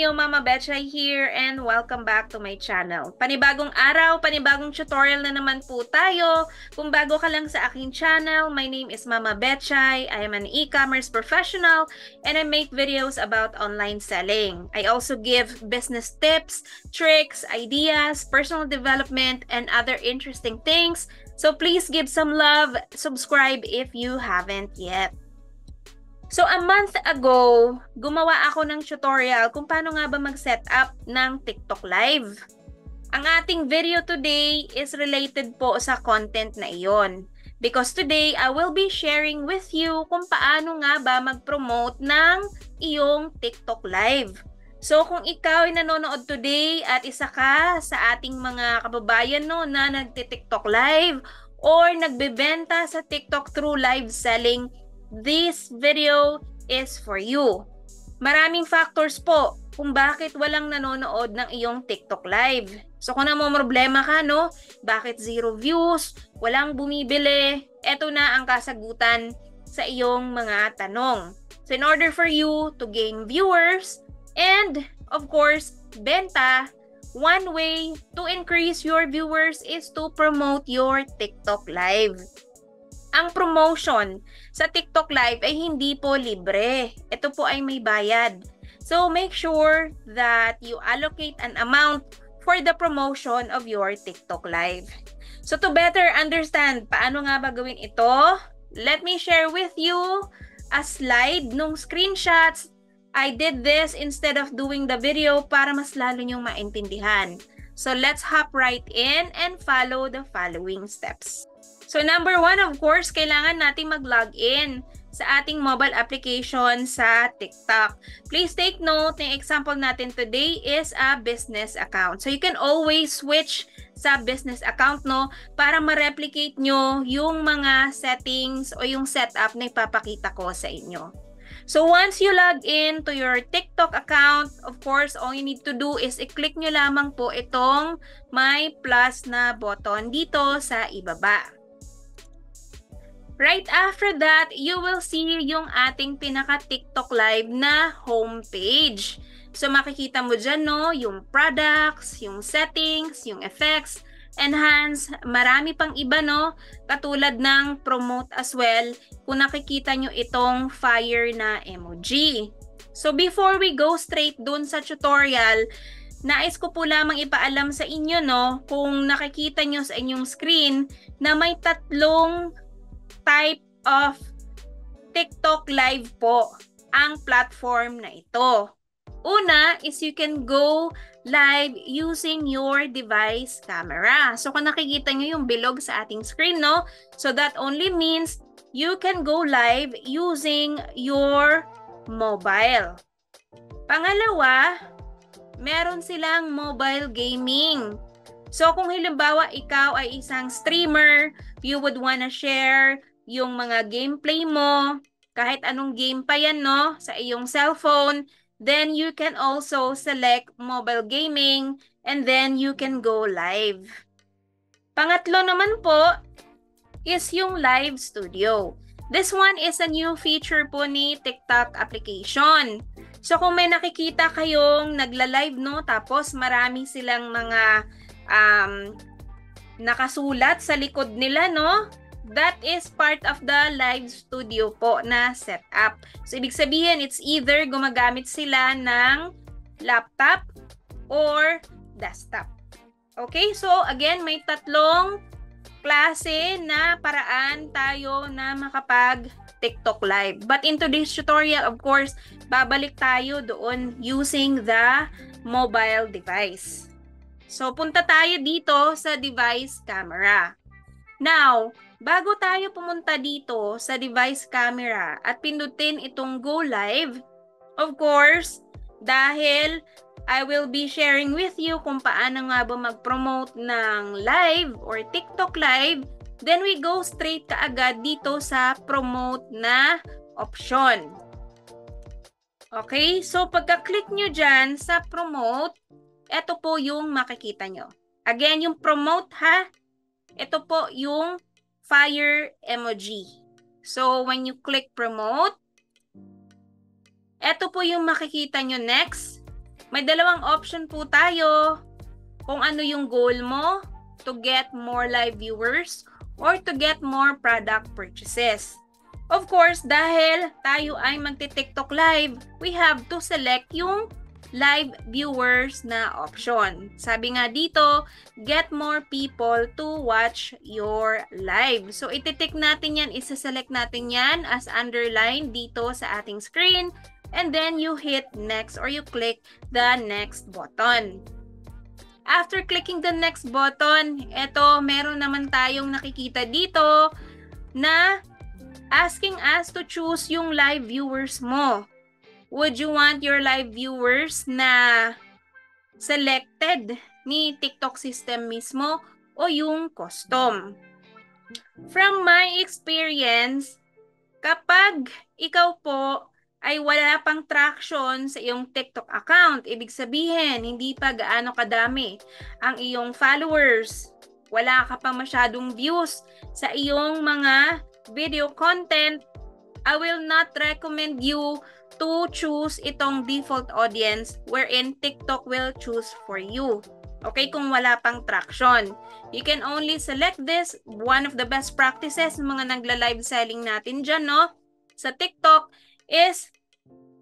Hello, Mama Betchay here and welcome back to my channel. Panibagong araw, panibagong tutorial na naman po tayo. Kung bago ka lang sa aking channel, my name is Mama Betchay. I am an e-commerce professional and I make videos about online selling. I also give business tips, tricks, ideas, personal development, and other interesting things. So please give some love, subscribe if you haven't yet. So, a month ago, gumawa ako ng tutorial kung paano nga ba mag-set up ng TikTok Live. Ang ating video today is related po sa content na iyon. Because today, I will be sharing with you kung paano nga ba mag-promote ng iyong TikTok Live. So, kung ikaw ay nanonood today at isa ka sa ating mga kababayan no, na nagti-TikTok Live or nagbebenta sa TikTok through live selling, this video is for you. Maraming factors po kung bakit walang nanonood ng iyong TikTok Live. So kung namomroblema ka, no? Bakit 0 views? Walang bumibili? Ito na ang kasagutan sa iyong mga tanong. So in order for you to gain viewers and of course, benta, one way to increase your viewers is to promote your TikTok Live. Ang promotion sa TikTok Live ay hindi po libre. Ito po ay may bayad. So make sure that you allocate an amount for the promotion of your TikTok Live. So to better understand paano nga ba gawin ito, let me share with you a slide nung screenshots. I did this instead of doing the video para mas lalo nyong maintindihan. So let's hop right in and follow the following steps. So number 1, of course, kailangan natin mag-log in sa ating mobile application sa TikTok. Please take note, yung example natin today is a business account. So you can always switch sa business account, no, para ma-replicate nyo yung mga settings o yung setup na ipapakita ko sa inyo. So once you log in to your TikTok account, of course, all you need to do is i-click nyo lamang po itong may plus na button dito sa ibaba. Right after that, you will see yung ating pinaka-TikTok Live na homepage. So makikita mo dyan, no, yung products, yung settings, yung effects, enhance, marami pang iba, no, katulad ng promote as well, kung nakikita nyo itong fire na emoji. So before we go straight dun sa tutorial, nais ko po lamang ipaalam sa inyo, no, kung nakikita nyo sa inyong screen na may tatlong type of TikTok Live po ang platform na ito. Una is you can go live using your device camera. So kung nakikita nyo yung bilog sa ating screen, no? So that only means you can go live using your mobile. Pangalawa, meron silang mobile gaming. So kung halimbawa ikaw ay isang streamer, you would wanna share yung mga gameplay mo, kahit anong game pa yan, no, sa iyong cellphone, then you can also select mobile gaming and then you can go live. Pangatlo naman po is yung live studio. This one is a new feature po ni TikTok application. So kung may nakikita kayong nagla-live, no, tapos marami silang mga nakasulat sa likod nila, no, that is part of the live studio po na setup. So, ibig sabihin, it's either gumagamit sila ng laptop or desktop. Okay? So, again, may tatlong klase na paraan tayo na makapag TikTok Live. But in today's tutorial, of course, babalik tayo doon using the mobile device. So, punta tayo dito sa device camera. Now, bago tayo pumunta dito sa device camera at pindutin itong Go Live, of course, dahil I will be sharing with you kung paano nga ba mag-promote ng live or TikTok Live, then we go straight kaagad dito sa promote na option. Okay, so pagka-click nyo dyan sa promote, ito po yung makikita nyo. Again, yung promote ha, ito po yung fire emoji. So, when you click promote, ito po yung makikita nyo next. May dalawang option po tayo kung ano yung goal mo, to get more live viewers or to get more product purchases. Of course, dahil tayo ay magti-TikTok live, we have to select yung live viewers na option. Sabi nga dito, get more people to watch your live. So, ititik natin yan, isa-select natin yan as underline dito sa ating screen. And then, you hit next or you click the next button. After clicking the next button, eto, meron naman tayong nakikita dito na asking us to choose yung live viewers mo. Would you want your live viewers na selected ni TikTok system mismo o yung custom? From my experience, kapag ikaw po ay wala pang traction sa iyong TikTok account, ibig sabihin, hindi pa gaano kadami ang iyong followers, wala ka pa masyadong views sa iyong mga video content, I will not recommend you to choose itong default audience wherein TikTok will choose for you. Okay, kung wala pang traction. You can only select this. One of the best practices ng mga nagla-live selling natin dyan, no? Sa TikTok is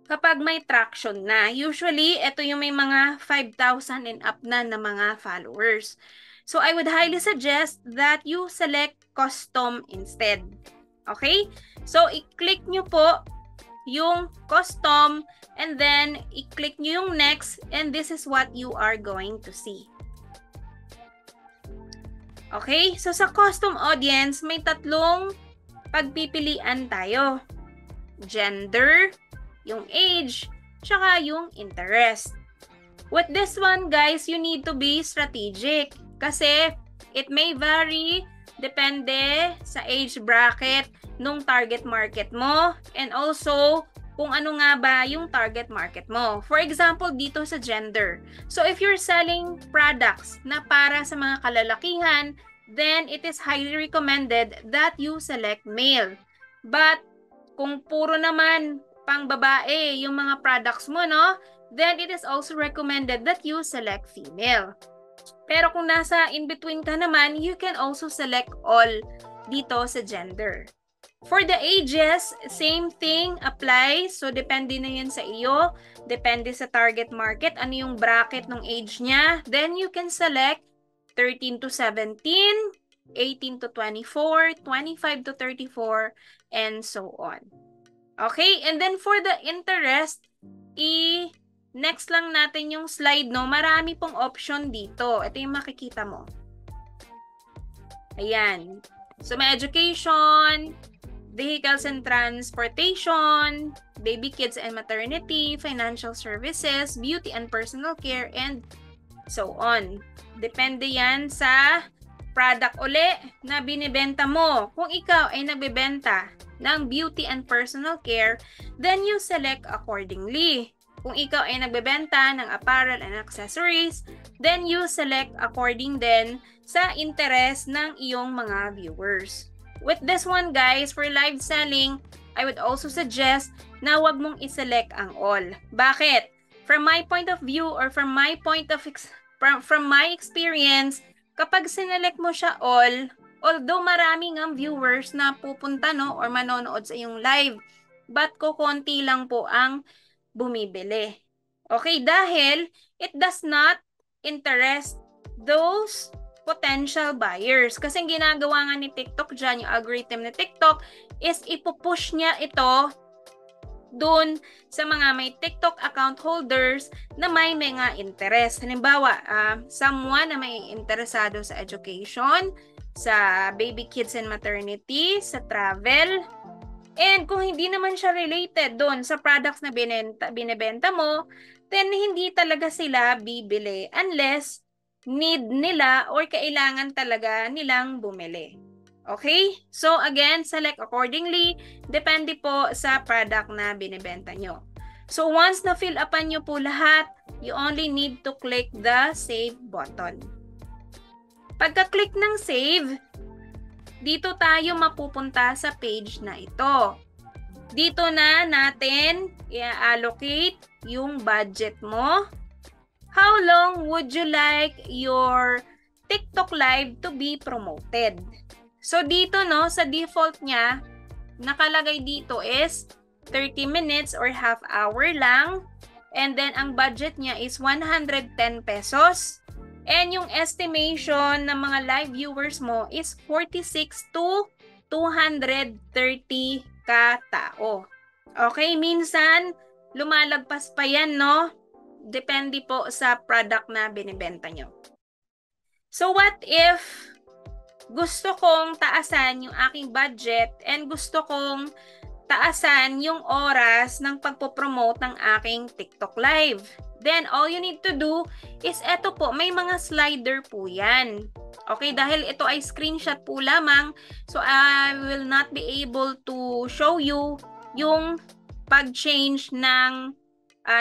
kapag may traction na. Usually, ito yung may mga 5,000 and up na mga followers. So, I would highly suggest that you select custom instead. Okay? So, i-click nyo po yung custom and then i-click nyo yung next and this is what you are going to see. Okay? So, sa custom audience, may tatlong pagpipilian tayo. Gender, yung age, tsaka yung interest. With this one, guys, you need to be strategic kasi it may vary depende sa age bracket nung target market mo and also kung ano nga ba yung target market mo. For example, dito sa gender. So, if you're selling products na para sa mga kalalakihan, then it is highly recommended that you select male. But, kung puro naman pang babae yung mga products mo, no? Then, it is also recommended that you select female. Pero kung nasa in-between ka naman, you can also select all dito sa gender. For the ages, same thing applies. So, depende na yun sa iyo. Depende sa target market. Ano yung bracket ng age niya. Then, you can select 13 to 17, 18 to 24, 25 to 34, and so on. Okay? And then, for the interest, next lang natin yung slide, no? Marami pong option dito. Ito yung makikita mo. Ayan. So, may education, vehicles and transportation, baby, kids and maternity, financial services, beauty and personal care, and so on. Depende yan sa product uli na binibenta mo. Kung ikaw ay nagbebenta ng beauty and personal care, then you select accordingly. Kung ikaw ay nagbebenta ng apparel and accessories, then you select according din sa interest ng iyong mga viewers. With this one, guys, for live selling, I would also suggest na wag mong iselect ang all. Bakit? From my point of view or from my experience, kapag sinelect mo siya all, although maraming ang viewers na pupunta, no, or manonood sa iyong live, but kukonti lang po ang bumibili. Okay, dahil it does not interest those potential buyers. Kasi ang ginagawa nga ni TikTok dyan, yung algorithm ni TikTok, is ipupush niya ito dun sa mga may TikTok account holders na may mga interest. Halimbawa, someone na may interesado sa education, sa baby, kids and maternity, sa travel, and kung hindi naman siya related doon sa products na binebenta mo, then hindi talaga sila bibili unless need nila or kailangan talaga nilang bumili. Okay? So again, select accordingly. Depende po sa product na binebenta nyo. So once na fill upan nyo po lahat, you only need to click the save button. Pagka-click ng save, dito tayo mapupunta sa page na ito. Dito na natin i-allocate yung budget mo long would you like your TikTok live to be promoted? So dito no, sa default niya, nakalagay dito is 30 minutes or half hour lang. And then ang budget niya is 110 pesos. And yung estimation ng mga live viewers mo is 46 to 230 katao. Okay, minsan lumalagpas pa yan, no? Depende po sa product na binibenta nyo. So what if gusto kong taasan yung aking budget and gusto kong taasan yung oras ng pagpopromote ng aking TikTok live? Then all you need to do is eto po, may mga slider po yan. Okay, dahil ito ay screenshot po lamang, so I will not be able to show you yung pag-change ng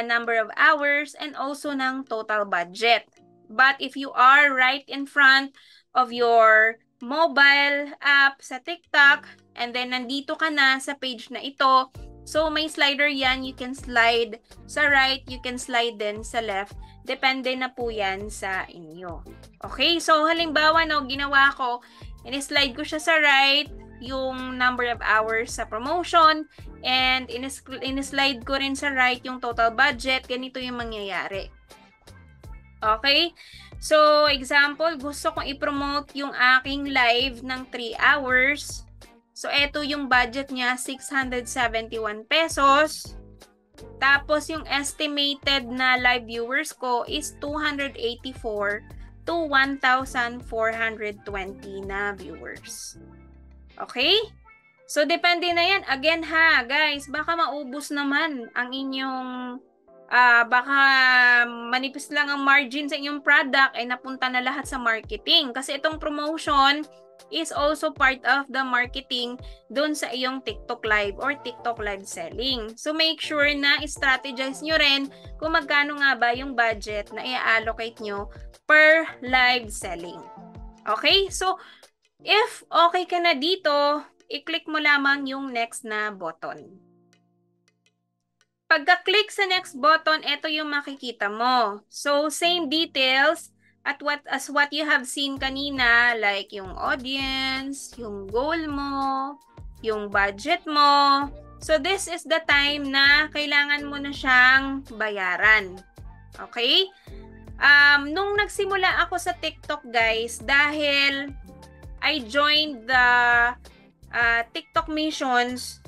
number of hours and also ng total budget. But if you are right in front of your mobile app sa TikTok and then nandito ka na sa page na ito, so may slider yan, you can slide sa right, you can slide din sa left, depende na po yan sa inyo. Okay, so halimbawa no, ginawa ko, in-slide ko siya sa right, yung number of hours sa promotion, and in-slide ko rin sa right yung total budget, ganito yung mangyayari. Okay? So, example, gusto kong i-promote yung aking live ng 3 hours. So, eto yung budget niya, 671 pesos. Tapos, yung estimated na live viewers ko is 284 to 1,420 na viewers. Okay? So, depende na yan. Again ha, guys, baka maubos naman ang inyong, baka manipis lang ang margin sa inyong product ay napunta na lahat sa marketing. Kasi itong promotion is also part of the marketing doon sa iyong TikTok live or TikTok live selling. So, make sure na strategize nyo rin kung magkano nga ba yung budget na i-allocate nyo per live selling. Okay? So, if okay ka na dito, i-click mo lamang yung next na button. Pagka-click sa next button, ito yung makikita mo. So, same details as what you have seen kanina, like yung audience, yung goal mo, yung budget mo. So, this is the time na kailangan mo na siyang bayaran. Okay? Nung nagsimula ako sa TikTok, guys, dahil I joined the TikTok missions,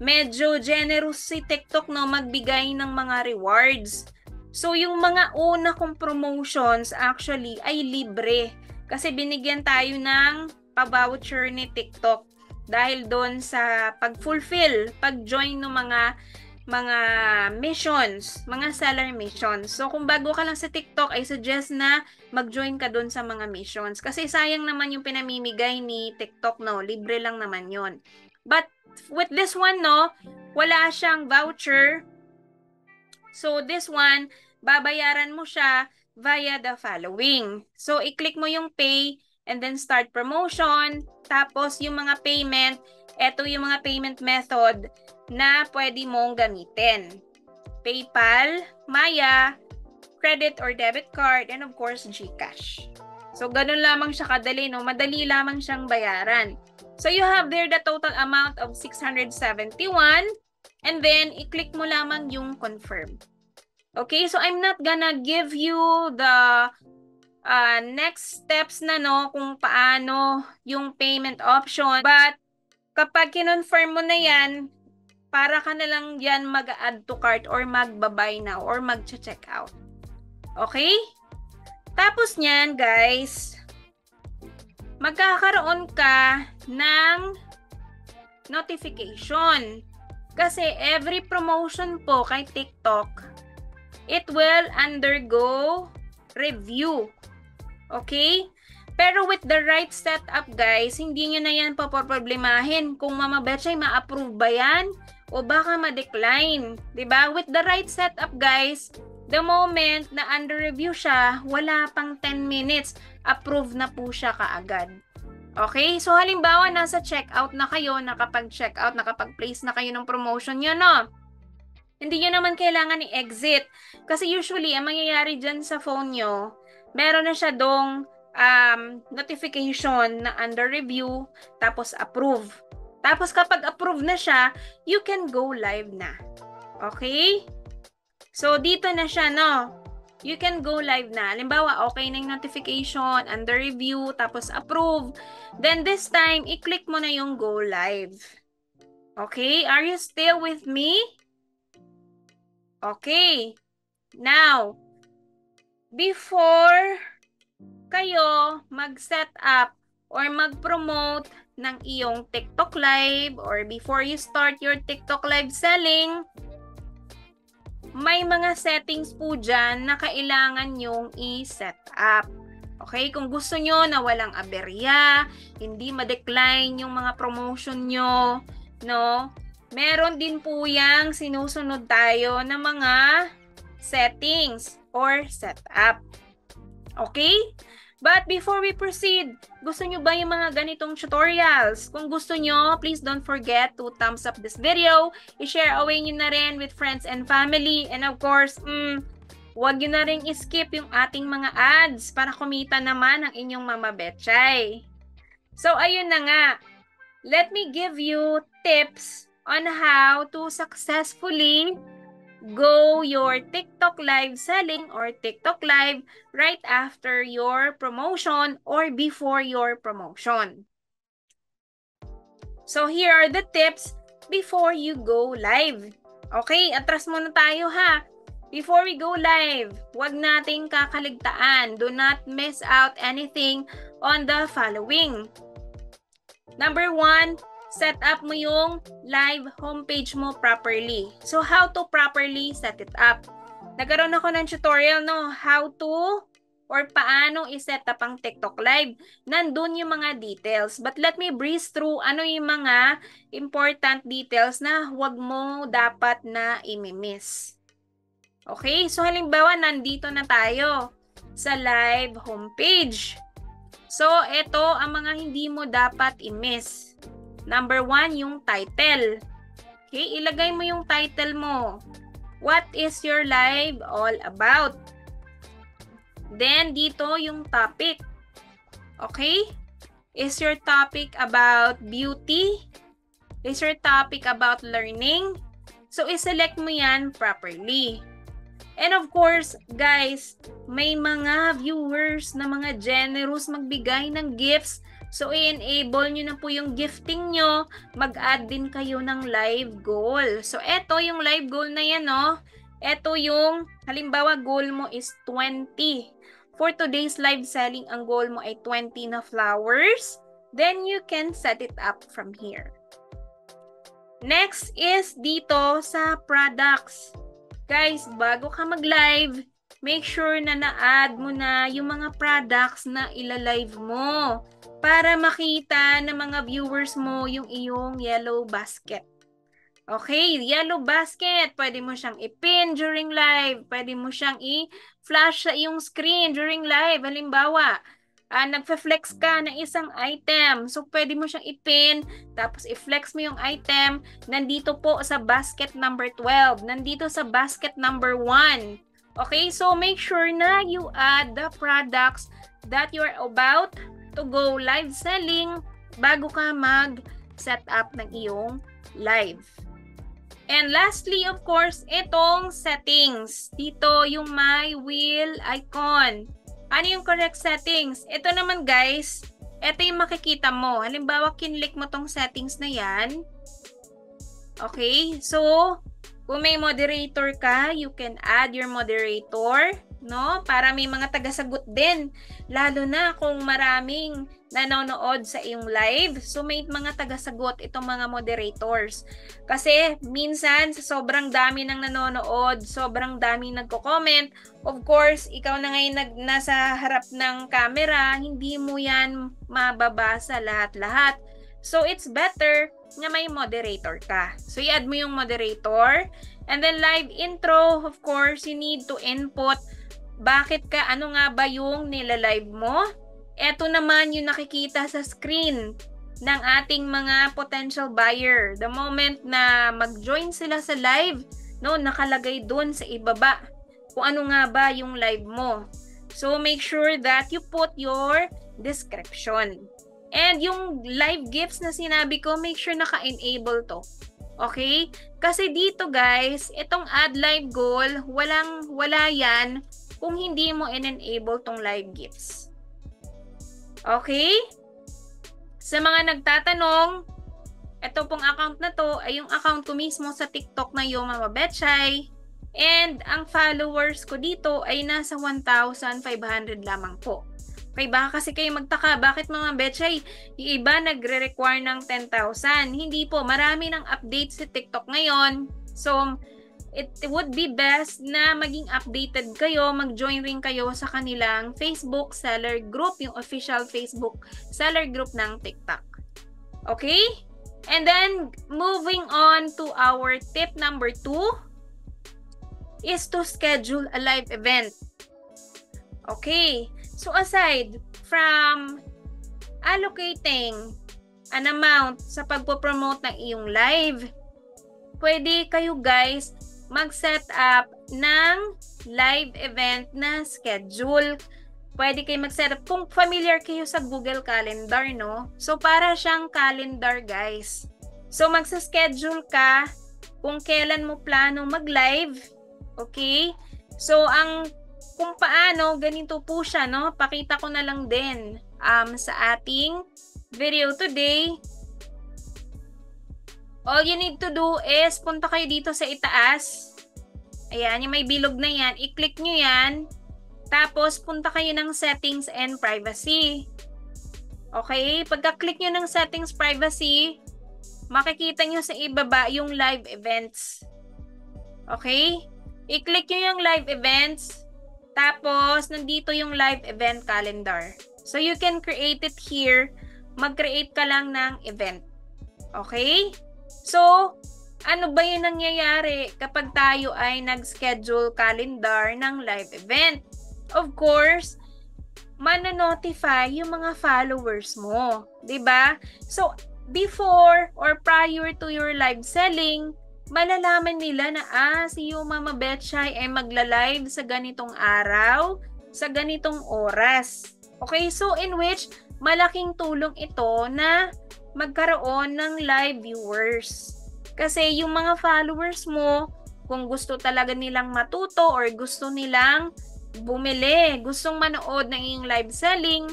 medyo generous si TikTok no magbigay ng mga rewards. So yung mga una kong promotions actually ay libre kasi binigyan tayo ng pa-voucher ni TikTok dahil doon sa pag-fulfill, pag-join ng mga missions, mga seller missions. So kung bago ka lang sa TikTok, I suggest na mag-join ka doon sa mga missions. Kasi sayang naman yung pinamimigay ni TikTok, no? Libre lang naman yon. But with this one, no, wala siyang voucher. So this one, babayaran mo siya via the following. So i-click mo yung pay and then start promotion. Tapos yung mga payment, eto yung mga payment method na pwede mong gamitin. PayPal, Maya, credit or debit card, and of course, GCash. So, ganun lamang siya kadali, no? Madali lamang siyang bayaran. So, you have there the total amount of 671, and then, i-click mo lamang yung confirm. Okay? So, I'm not gonna give you the next steps na, no, kung paano yung payment option. But, kapag kinonfirm mo na yan, para ka na lang yan mag-add to cart or mag-buy now or mag-check out. Okay? Tapos niyan, guys, magkakaroon ka ng notification. Kasi every promotion po kay TikTok, it will undergo review. Okay? Pero with the right setup, guys, hindi nyo na yan papoproblemahin kung Mama Betchay ma-approve ba yan o baka ma-decline. Diba? With the right setup, guys, the moment na under review siya, wala pang 10 minutes, approve na po siya kaagad. Okay? So, halimbawa, nasa checkout na kayo, nakapag-checkout, nakapag-place na kayo ng promotion nyo, no? Hindi nyo naman kailangan i-exit. Kasi usually, ang mangyayari dyan sa phone nyo, meron na siya dong notification na under review, tapos approve. Tapos kapag approve na siya, you can go live na. Okay? So, dito na siya, no? You can go live na. Halimbawa, okay na yung notification, under review, tapos approve. Then this time, i-click mo na yung go live. Okay? Are you still with me? Okay. Now, before kayo mag-set up or mag-promote ng iyong TikTok live or before you start your TikTok live selling, may mga settings po dyan na kailangan nyong i-set up. Okay? Kung gusto nyo na walang aberya, hindi ma-decline yung mga promotion nyo, no? Meron din po yang sinusunod tayo na mga settings or setup. Okay? But before we proceed, gusto nyo ba yung mga ganitong tutorials? Kung gusto nyo, please don't forget to thumbs up this video. I-share away nyo na rin with friends and family. And of course, huwag nyo na rin i-skip yung ating mga ads para kumita naman ang inyong Mama Betchay. So, ayun na nga. Let me give you tips on how to successfully go your TikTok live selling or TikTok live right after your promotion or before your promotion. So here are the tips before you go live. Okay, atras muna tayo ha. Before we go live, huwag nating kakaligtaan. Do not miss out anything on the following. Number 1, set up mo yung live homepage mo properly. So, how to properly set it up? Nagkaroon ako ng tutorial, no? How to or paano i-set up ang TikTok live. Nandun yung mga details. But let me breeze through ano yung mga important details na huwag mo dapat na imimiss. Okay? So, halimbawa, nandito na tayo sa live homepage. So, ito ang mga hindi mo dapat i-miss. Number 1, yung title. Okay, ilagay mo yung title mo. What is your live all about? Then, dito yung topic. Okay? Is your topic about beauty? Is your topic about learning? So, iselect mo yan properly. And of course, guys, may mga viewers na mga generous magbigay ng gifts. So, i-enable nyo na po yung gifting nyo. Mag-add din kayo ng live goal. So, eto yung live goal na yan, no? Eto yung, halimbawa, goal mo is 20. For today's live selling, ang goal mo ay 20 na flowers. Then, you can set it up from here. Next is dito sa products. Guys, bago ka mag-live, make sure na na-add mo na yung mga products na ilalive mo para makita ng mga viewers mo yung iyong yellow basket. Okay, yellow basket, pwede mo siyang i-pin during live, pwede mo siyang i-flash sa iyong screen during live. Halimbawa, nagfe-flex ka ng isang item, so pwede mo siyang i-pin, tapos i-flex mo yung item, nandito po sa basket number 12, nandito sa basket number 1. Okay, so make sure na you add the products that you're about to go live selling bago ka mag-set up ng iyong live. And lastly, of course, itong settings. Dito yung my wheel icon. Ano yung correct settings? Ito naman guys, ito yung makikita mo. Halimbawa, kinlik mo tong settings na yan. Okay, so kung may moderator ka, you can add your moderator, no? Para may mga taga-sagot din. Lalo na kung maraming nanonood sa iyong live. So may mga taga-sagot itong mga moderators. Kasi minsan sa sobrang dami ng nanonood, sobrang dami nagko-comment, of course, ikaw na ngayon nasa harap ng camera, hindi mo yan mababasa lahat-lahat. So it's better na may moderator ka. So i-add mo yung moderator. And then live intro, of course, you need to input bakit ka, ano nga ba yung nilalive mo. Ito naman yung nakikita sa screen ng ating mga potential buyer. The moment na mag-join sila sa live, no, nakalagay doon sa ibaba kung ano nga ba yung live mo. So make sure that you put your description. And yung live gifts na sinabi ko, make sure naka-enable to. Okay? Kasi dito guys, itong add live goal, wala yan kung hindi mo in-enable tong live gifts. Okay? Sa mga nagtatanong, ito pong account na to ay yung account ko mismo sa TikTok na yung Mama Betchay. And ang followers ko dito ay nasa 1,500 lamang po. Okay, baka kasi kayo magtaka, bakit Mama Betchay, yung iba nagre-require ng 10,000? Hindi po, marami ng update sa TikTok ngayon. So, it would be best na maging updated kayo, mag-join rin kayo sa kanilang Facebook seller group, yung official Facebook seller group ng TikTok. Okay? And then, moving on to our tip number 2 is to schedule a live event. Okay? So, aside from allocating an amount sa pagpo-promote ng iyong live, pwede kayo guys mag-set up ng live event na schedule. Pwede kayo mag-set up. Kung familiar kayo sa Google Calendar, no? So, para siyang calendar, guys. So, magsa-schedule ka kung kailan mo plano mag-live. Okay? So, kung paano, ganito po siya, no? Pakita ko na lang din sa ating video today. All you need to do is punta kayo dito sa itaas. Ayan, yung may bilog na yan. I-click nyo yan. Tapos, punta kayo ng settings and privacy. Okay? Pagka-click nyo ng settings privacy, makikita nyo sa ibaba yung live events. Okay? I-click nyo yung live events. Tapos, nandito yung live event calendar. So, you can create it here. Mag-create ka lang ng event. Okay? So, ano ba yung nangyayari kapag tayo ay nag-schedule calendar ng live event? Of course, manonotify yung mga followers mo. 'Di ba? So, before or prior to your live selling, malalaman nila na si Mama Betchay ay magla-live sa ganitong araw, sa ganitong oras. Okay, so in which malaking tulong ito na magkaroon ng live viewers. Kasi yung mga followers mo, kung gusto talaga nilang matuto or gusto nilang bumili, gustong manood ng iyong live selling,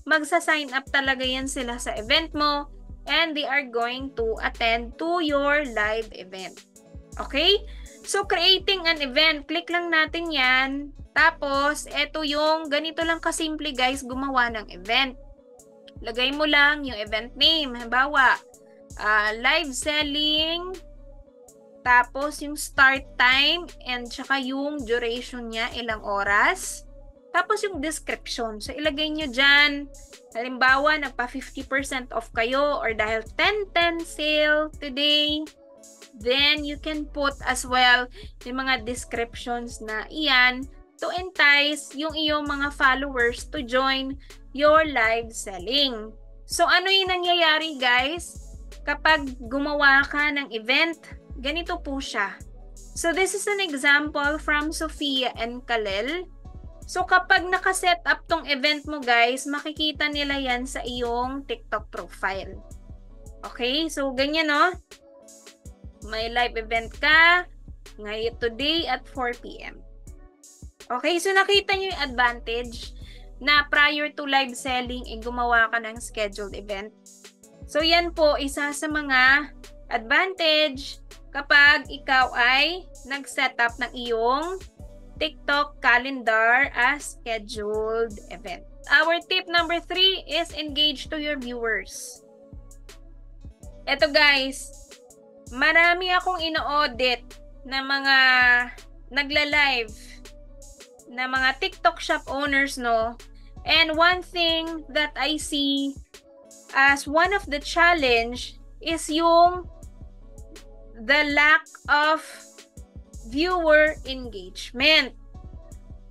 magsa-sign up talaga yan sila sa event mo and they are going to attend to your live event. Okay? So, creating an event, click lang natin yan. Tapos, eto yung ganito lang kasimple guys, gumawa ng event. Lagay mo lang yung event name. Halimbawa, live selling, tapos yung start time, and tsaka yung duration niya, ilang oras. Tapos yung description. So, ilagay nyo dyan. Halimbawa, nagpa 50% off kayo or dahil 10-10 sale today. Then, you can put as well yung mga descriptions na iyan to entice yung iyong mga followers to join your live selling. So, ano yung nangyayari guys? Kapag gumawa ka ng event, ganito po siya. So, this is an example from Sophia and Kalel. So, kapag nakaset up tong event mo guys, makikita nila yan sa iyong TikTok profile. Okay? So, ganyan no? May live event ka ngayon today at 4 p.m. Okay? So, nakita nyo yung advantage na prior to live selling, gumawa ka ng scheduled event. So, yan po, isa sa mga advantage kapag ikaw ay nag-set up ng iyong TikTok calendar as scheduled event. Our tip number 3 is engage to your viewers. Eto guys, marami akong ino-audit na mga nagla-live na mga TikTok shop owners, no? And one thing that I see as one of the challenge is yung the lack of viewer engagement.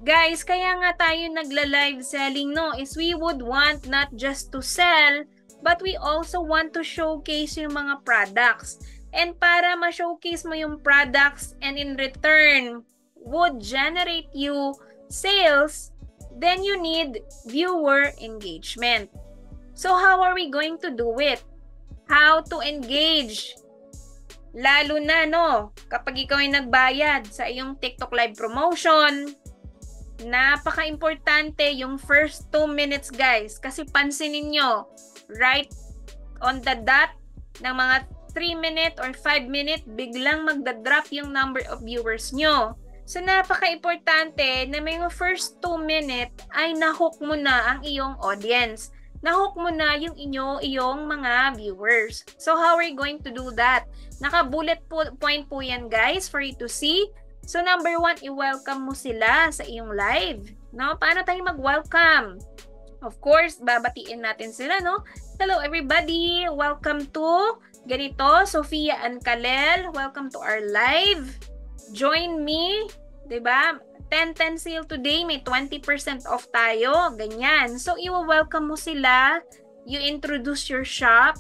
Guys, kaya nga tayo nagla-live selling, no? Is we would want not just to sell, but we also want to showcase yung mga products. And para ma-showcase mo yung products and in return would generate you sales, then you need viewer engagement. So how are we going to do it? How to engage? Lalo na, no, kapag ikaw ay nagbayad sa iyong TikTok live promotion, napaka-importante yung first 2 minutes, guys. Kasi pansinin nyo, right on the dot ng mga 3-minute or 5-minute, biglang magdadrop yung number of viewers nyo. So, napaka-importante na may first 2 minutes ay nahook mo na ang iyong audience. Nahook mo na yung iyong mga viewers. So, how are you going to do that? Naka-bullet point po yan, guys, for you to see. So, number 1, i-welcome mo sila sa iyong live. No? Paano tayo mag-welcome? Of course, babatiin natin sila, no? Hello, everybody! Welcome to ganito, Sofia and Kalel. Welcome to our live. Join me, 'di ba? 10-10 sale today, may 20% off tayo, ganyan. So, i-welcome mo sila, you introduce your shop,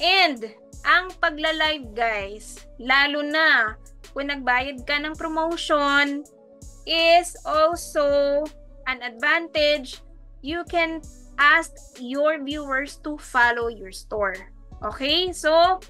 and ang pagla-live, guys, lalo na kung nagbayad ka ng promotion, is also an advantage. You can ask your viewers to follow your store. Okay? So,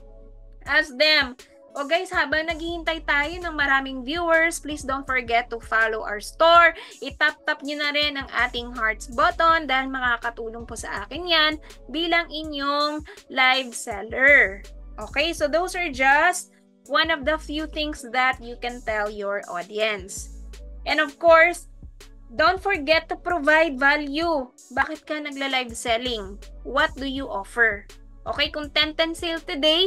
ask them, o guys, habang naghihintay tayo ng maraming viewers, please don't forget to follow our store. I-tap-tap nyo na rin ang ating hearts button dahil makakatulong po sa akin yan bilang inyong live seller. Okay, so those are just one of the few things that you can tell your audience. And of course, don't forget to provide value. Bakit ka nagla-live selling? What do you offer? Okay, kung 10-10 sale today,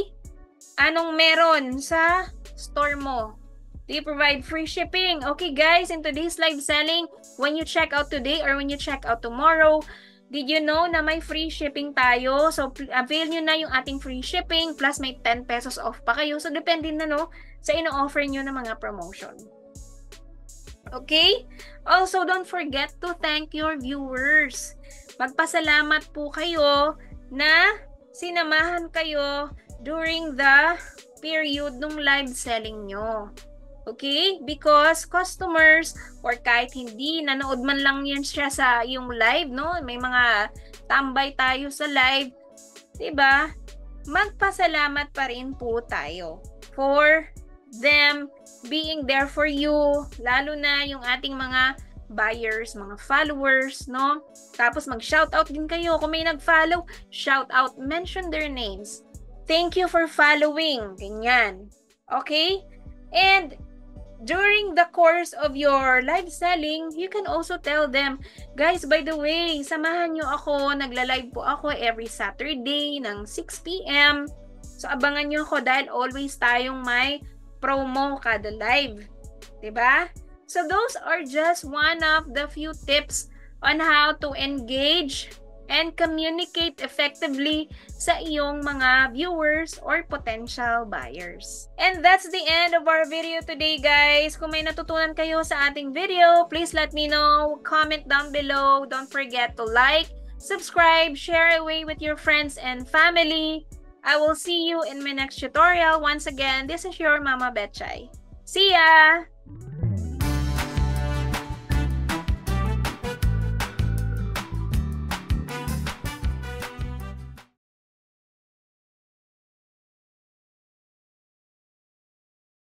anong meron sa store mo? Do you provide free shipping? Okay guys, in today's live selling, when you check out today or when you check out tomorrow, did you know na may free shipping tayo? So, avail nyo na yung ating free shipping plus may 10 pesos off pa kayo. So, depende na, no, sa ino-offer nyo na mga promotion. Okay? Also, don't forget to thank your viewers. Magpasalamat po kayo na sinamahan kayo during the period ng live selling nyo. Okay? Because customers, or kahit hindi, nanood man lang yan siya sa yung live, no? May mga tambay tayo sa live. Diba? Magpasalamat pa rin po tayo for them being there for you. Lalo na yung ating mga buyers, mga followers, no? Tapos mag-shoutout din kayo. Kung may nag-follow, shoutout. Mention their names. Thank you for following. Ganyan. Okay? And during the course of your live selling, you can also tell them, guys, by the way, samahan nyo ako. Nagla-live po ako every Saturday ng 6 p.m. So, abangan nyo ako dahil always tayong may promo kada live. Diba? So, those are just one of the few tips on how to engage and communicate effectively sa iyong mga viewers or potential buyers. And that's the end of our video today, guys. Kung may natutunan kayo sa ating video, please let me know. Comment down below. Don't forget to like, subscribe, share away with your friends and family. I will see you in my next tutorial. Once again, this is your Mama Betchay. See ya!